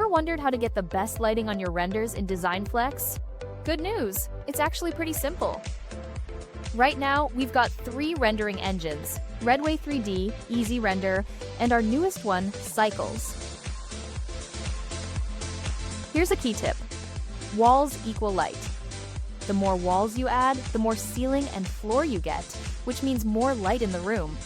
Ever wondered how to get the best lighting on your renders in Design Flex? Good news! It's actually pretty simple. Right now, we've got 3 rendering engines: Redway 3D, Easy Render, and our newest one, Cycles. Here's a key tip. Walls equal light. The more walls you add, the more ceiling and floor you get, which means more light in the room.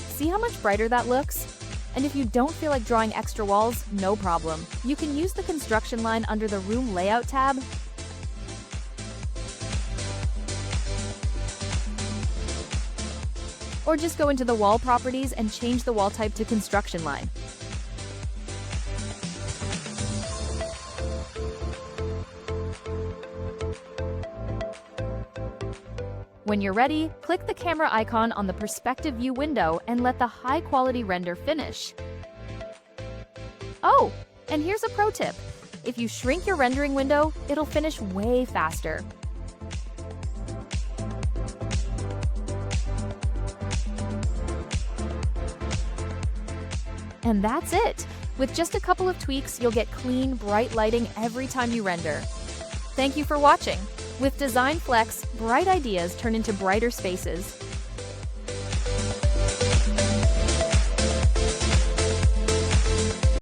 See how much brighter that looks? And if you don't feel like drawing extra walls, no problem. You can use the construction line under the Room Layout tab. Or just go into the wall properties and change the wall type to construction line. When you're ready, click the camera icon on the perspective view window and let the high-quality render finish. Oh, and here's a pro tip. If you shrink your rendering window, it'll finish way faster. And that's it! With just a couple of tweaks, you'll get clean, bright lighting every time you render. Thank you for watching! With Design Flex, bright ideas turn into brighter spaces.